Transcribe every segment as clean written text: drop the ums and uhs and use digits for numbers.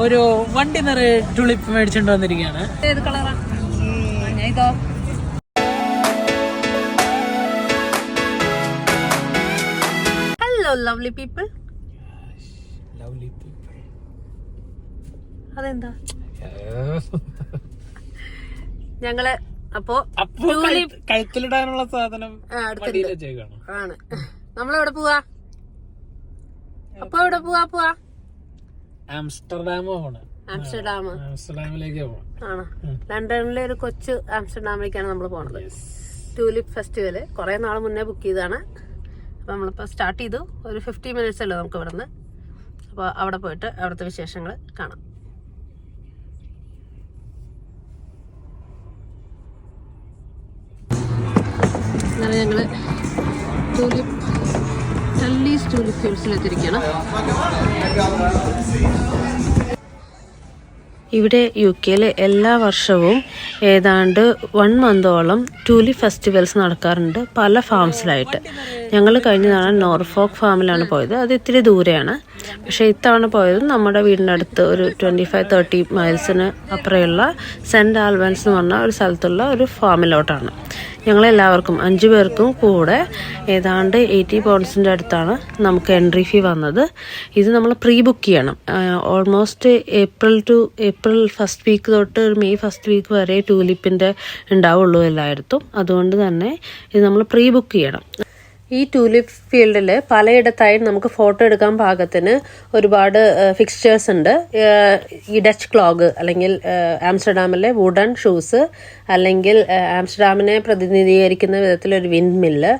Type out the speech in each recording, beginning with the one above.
ഒരു വണ്ടി നിറയെ ടുളിപ്പ് മേടിച്ചോണ്ട് വന്നിരിക്കുകയാണ്. ഏത് കളറാ? ഇതോ ഹലോ ലവ്ലി പീപ്പിൾ. അതെന്താ ഞങ്ങള് കഴുത്തിലിടാനുള്ള സാധനം ആണ്. നമ്മളെവിടെ പോവാ? അപ്പൊ എവിടെ പോവാ? ആംസ്റ്റർഡാമിലേക്ക് ആണ്. ലണ്ടനിലെ ഒരു കൊച്ചു ആംസ്റ്റർഡാമിലേക്കാണ് നമ്മൾ പോണത്. ട്യൂലിപ്പ് ഫെസ്റ്റിവല് കുറെ നാൾ മുന്നേ ബുക്ക് ചെയ്താണ്. അപ്പൊ നമ്മളിപ്പോ സ്റ്റാർട്ട് ചെയ്തു. ഒരു 50 minutes അല്ലേ നമുക്ക് ഇവിടെ നിന്ന്. അപ്പൊ അവിടെ പോയിട്ട് അവിടുത്തെ വിശേഷങ്ങൾ കാണാം. അങ്ങനെ ഞങ്ങള് ടല്ലീസ് ട്യൂലിപ്പ് ഫീൽഡ്സിലെത്തിയിരിക്കുകയാണ്. ഇവിടെ UK എല്ലാ വർഷവും ഏതാണ്ട് 1 month ട്യൂലിപ്പ് ഫെസ്റ്റിവൽസ് നടക്കാറുണ്ട് പല ഫാംസിലായിട്ട്. ഞങ്ങൾ കഴിഞ്ഞ തവണ നോർഫോക്ക് ഫാമിലാണ് പോയത്. അത് ഇത്തിരി ദൂരെയാണ്. പക്ഷേ ഇത്തവണ പോയത് നമ്മുടെ വീടിൻ്റെ അടുത്ത് ഒരു 25-30 മൈൽസിന് അപ്പുറമുള്ള സെൻറ്റ് ആൽബൻസ് എന്ന് പറഞ്ഞ ഒരു സ്ഥലത്തുള്ള ഒരു ഫാമിലോട്ടാണ്. ഞങ്ങളെല്ലാവർക്കും 5 പേർക്കും കൂടെ ഏതാണ്ട് 80 pounds അടുത്താണ് നമുക്ക് എൻട്രി ഫീ വന്നത്. ഇത് നമ്മൾ പ്രീ ബുക്ക് ചെയ്യണം. ഓൾമോസ്റ്റ് ഏപ്രിൽ ഫസ്റ്റ് വീക്ക് തൊട്ട് മെയ് ഫസ്റ്റ് വീക്ക് വരെ ട്യൂലിപ്പിൻ്റെ ഉണ്ടാവുള്ളൂ എല്ലായിടത്തും. അതുകൊണ്ട് തന്നെ ഇത് നമ്മൾ പ്രീ ബുക്ക് ചെയ്യണം. ഈ ട്യൂലിപ്പ് ഫീൽഡിൽ പലയിടത്തായി നമുക്ക് ഫോട്ടോ എടുക്കാൻ പാകത്തിന് ഒരുപാട് ഫിക്സ്ചേഴ്സ് ഉണ്ട്. ഈ ഡച്ച് ക്ലോഗ് അല്ലെങ്കിൽ ആംസ്റ്റർഡാമിലെ വുഡൻ ഷൂസ്, അല്ലെങ്കിൽ ആംസ്റ്റർഡാമിനെ പ്രതിനിധീകരിക്കുന്ന വിധത്തിലൊരു വിൻഡ് മില്ല്,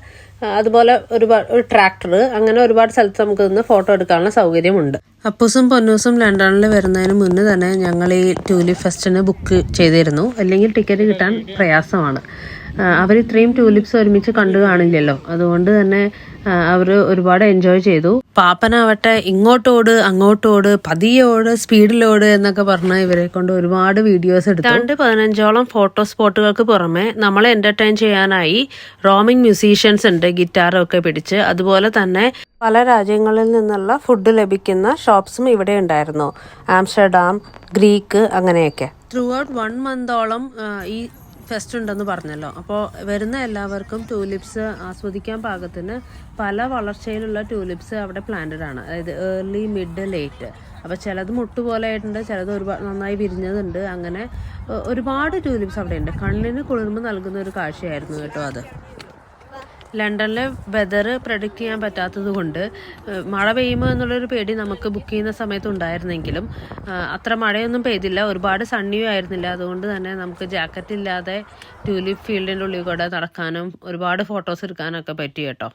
അതുപോലെ ഒരു ട്രാക്ടർ, അങ്ങനെ ഒരുപാട് സ്ഥലത്ത് നമുക്ക് നിന്ന് ഫോട്ടോ എടുക്കാനുള്ള സൗകര്യമുണ്ട്. അപ്പൂസും പൊന്നൂസും ലണ്ടനിൽ വരുന്നതിന് മുന്നേ തന്നെ ഞങ്ങൾ ഈ ട്യൂലിപ്പ് ഫെസ്റ്റിന് ബുക്ക് ചെയ്തിരുന്നു. അല്ലെങ്കിൽ ടിക്കറ്റ് കിട്ടാൻ പ്രയാസമാണ്. അവരിത്രയും ട്യൂലിപ്സ് ഒരുമിച്ച് കണ്ടു കാണില്ലല്ലോ. അതുകൊണ്ട് തന്നെ അവർ ഒരുപാട് എൻജോയ് ചെയ്തു. പാപ്പനാവട്ടെ ഇങ്ങോട്ടോട് അങ്ങോട്ടോട് പതിയോട് സ്പീഡിലോട് എന്നൊക്കെ പറഞ്ഞ് ഇവരെ കൊണ്ട് ഒരുപാട് വീഡിയോസ് എടുത്തു. 15ഓളം ഫോട്ടോ സ്പോട്ടുകൾക്ക് പുറമെ നമ്മളെ എന്റർടൈൻ ചെയ്യാനായി റോമിംഗ് മ്യൂസീഷ്യൻസ് ഉണ്ട്, ഗിറ്റാറൊക്കെ പിടിച്ച്. അതുപോലെ തന്നെ പല രാജ്യങ്ങളിൽ നിന്നുള്ള ഫുഡ് ലഭിക്കുന്ന ഷോപ്സും ഇവിടെ ഉണ്ടായിരുന്നു. ആംസ്റ്റർഡാം, ഗ്രീക്ക്, അങ്ങനെയൊക്കെ. ത്രൂ ഔട്ട് 1 month ഈ ഫെസ്റ്റ് ഉണ്ടെന്ന് പറഞ്ഞല്ലോ. അപ്പോൾ വരുന്ന എല്ലാവർക്കും ട്യൂലിപ്സ് ആസ്വദിക്കാൻ പാകത്തിന് പല വളർച്ചയിലുള്ള ട്യൂലിപ്സ് അവിടെ പ്ലാന്റഡ് ആണ്. അതായത് ഏർലി, മിഡ്, ലേറ്റ്. അപ്പോൾ ചിലത് മുട്ടുപോലെ ആയിട്ടുണ്ട്, ചിലത് ഒരുപാട് നന്നായി വിരിഞ്ഞതുണ്ട്. അങ്ങനെ ഒരുപാട് ട്യൂലിപ്സ് അവിടെ ഉണ്ട്. കണ്ണിന് കുളിർമ നൽകുന്ന ഒരു കാഴ്ചയായിരുന്നു കേട്ടോ അത്. ലണ്ടനിലെ വെതർ പ്രഡിക്റ്റ് ചെയ്യാൻ പറ്റാത്തത് കൊണ്ട് മഴ പെയ്യുമോ എന്നുള്ളൊരു പേടി നമുക്ക് ബുക്ക് ചെയ്യുന്ന സമയത്ത് ഉണ്ടായിരുന്നെങ്കിലും അത്ര മഴയൊന്നും പെയ്തില്ല. ഒരുപാട് സണ്ണിയും ആയിരുന്നില്ല. അതുകൊണ്ട് തന്നെ നമുക്ക് ജാക്കറ്റ് ഇല്ലാതെ ട്യൂലിപ്പ് ഫീൽഡിൻ്റെ ഉള്ളിൽ കൂടെ നടക്കാനും ഒരുപാട് ഫോട്ടോസ് എടുക്കാനൊക്കെ പറ്റി കേട്ടോ.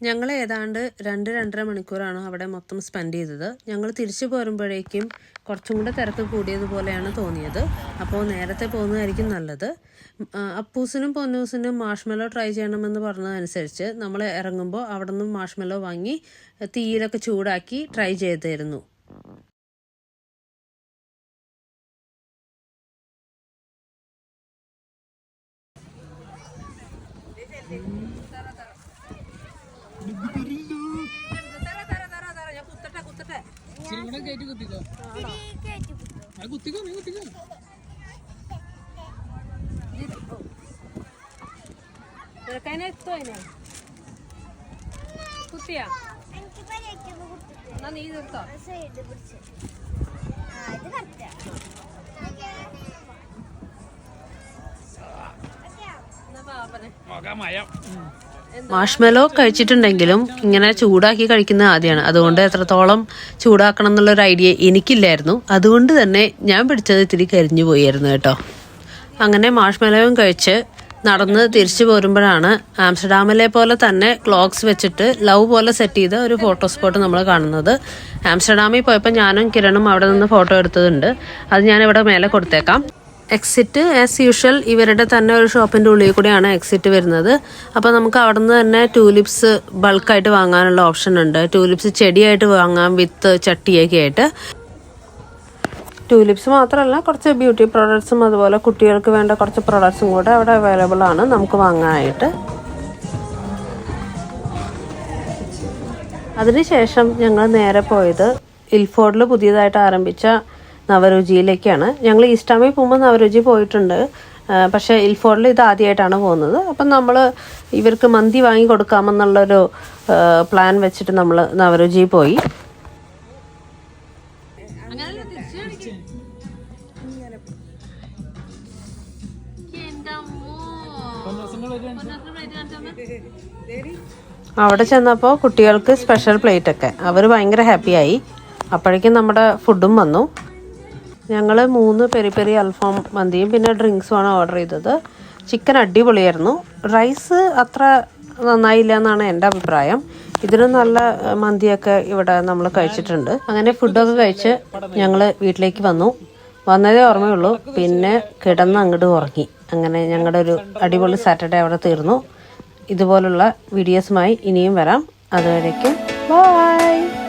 ഞങ്ങൾ ഏതാണ്ട് 2-2.5 മണിക്കൂറാണ് അവിടെ മൊത്തം സ്പെൻഡ് ചെയ്തത്. ഞങ്ങൾ തിരിച്ചു പോരുമ്പോഴേക്കും കുറച്ചും കൂടെ തിരക്ക് കൂടിയതുപോലെയാണ് തോന്നിയത്. അപ്പോൾ നേരത്തെ പോകുന്നതായിരിക്കും നല്ലത്. അപ്പൂസിനും പൊന്നൂസിനും മാഷ്മെല്ലോ ട്രൈ ചെയ്യണമെന്ന് പറഞ്ഞതനുസരിച്ച് നമ്മൾ ഇറങ്ങുമ്പോൾ അവിടെ നിന്ന് മാഷ്മെല്ലോ വാങ്ങി തീയിലൊക്കെ ചൂടാക്കി ട്രൈ ചെയ്തിരുന്നു. കുത്തിയാ നീ തീർത്തോ? മാഷ്മെല്ലോ കഴിച്ചിട്ടുണ്ടെങ്കിലും ഇങ്ങനെ ചൂടാക്കി കഴിക്കുന്ന ആദ്യമാണ്. അതുകൊണ്ട് എത്രത്തോളം ചൂടാക്കണം എന്നുള്ളൊരു ഐഡിയ എനിക്കില്ലായിരുന്നു. അതുകൊണ്ട് തന്നെ ഞാൻ പിടിച്ചത് ഇത്തിരി കരിഞ്ഞു പോയായിരുന്നു കേട്ടോ. അങ്ങനെ മാഷ്മെലോയും കഴിച്ച് നടന്ന് തിരിച്ചു പോരുമ്പോഴാണ് ആംസ്റ്റർഡാമിലെ പോലെ തന്നെ ക്ലോക്സ് വെച്ചിട്ട് ലവ് പോലെ സെറ്റ് ചെയ്ത ഒരു ഫോട്ടോ സ്പോട്ട് നമ്മൾ കാണുന്നത്. ആംസ്റ്റർഡാമിൽ പോയപ്പോൾ ഞാനും കിരണും അവിടെ നിന്ന് ഫോട്ടോ എടുത്തതുണ്ട്. അത് ഞാനിവിടെ മേലെ കൊടുത്തേക്കാം. എക്സിറ്റ് ആസ് യൂഷ്വൽ ഇവരുടെ തന്നെ ഒരു ഷോപ്പിൻ്റെ ഉള്ളിൽ കൂടെയാണ് എക്സിറ്റ് വരുന്നത്. അപ്പോൾ നമുക്ക് അവിടെ നിന്ന് തന്നെ ട്യൂലിപ്സ് ബൾക്കായിട്ട് വാങ്ങാനുള്ള ഓപ്ഷൻ ഉണ്ട്. ട്യൂലിപ്സ് ചെടിയായിട്ട് വാങ്ങാം, വിത്ത് ചട്ടിയൊക്കെ ആയിട്ട്. ട്യൂലിപ്സ് മാത്രമല്ല, കുറച്ച് ബ്യൂട്ടി പ്രോഡക്ട്സും അതുപോലെ കുട്ടികൾക്ക് വേണ്ട കുറച്ച് പ്രോഡക്ട്സും കൂടെ അവിടെ അവൈലബിൾ ആണ് നമുക്ക് വാങ്ങാനായിട്ട്. അതിനുശേഷം ഞങ്ങൾ നേരെ പോയത് ഇൽഫോർഡിൽ പുതിയതായിട്ട് ആരംഭിച്ച നവരുചിയിലേക്കാണ്. ഞങ്ങൾ ഈസ്റ്റാമിൽ പോകുമ്പോൾ നവരുചി പോയിട്ടുണ്ട്, പക്ഷേ ഇൽഫോർഡിൽ ഇത് ആദ്യമായിട്ടാണ് പോകുന്നത്. അപ്പം നമ്മൾ ഇവർക്ക് മന്തി വാങ്ങി കൊടുക്കാമെന്നുള്ളൊരു പ്ലാൻ വെച്ചിട്ട് നമ്മൾ നവരുചി പോയി. അവിടെ ചെന്നപ്പോൾ കുട്ടികൾക്ക് സ്പെഷ്യൽ പ്ലേറ്റ് ഒക്കെ അവർ ഭയങ്കര ഹാപ്പിയായി. അപ്പോഴേക്കും നമ്മുടെ ഫുഡും വന്നു. ഞങ്ങൾ 3 പെരി പെരി അൽഫാം മന്തിയും പിന്നെ ഡ്രിങ്ക്സുമാണ് ഓർഡർ ചെയ്തത്. ചിക്കൻ അടിപൊളിയായിരുന്നു. റൈസ് അത്ര നന്നായില്ല എന്നാണ് എൻ്റെ അഭിപ്രായം. ഇതിനും നല്ല മന്തിയൊക്കെ ഇവിടെ നമ്മൾ കഴിച്ചിട്ടുണ്ട്. അങ്ങനെ ഫുഡൊക്കെ കഴിച്ച് ഞങ്ങൾ വീട്ടിലേക്ക് വന്നതേ ഓർമ്മയുള്ളൂ. പിന്നെ കിടന്ന് അങ്ങോട്ട് ഉറങ്ങി. അങ്ങനെ ഞങ്ങളുടെ ഒരു അടിപൊളി സാറ്റർഡേ അവിടെ തീർന്നു. ഇതുപോലുള്ള വീഡിയോസുമായി ഇനിയും വരാം. അതുവരേക്കും ബൈ.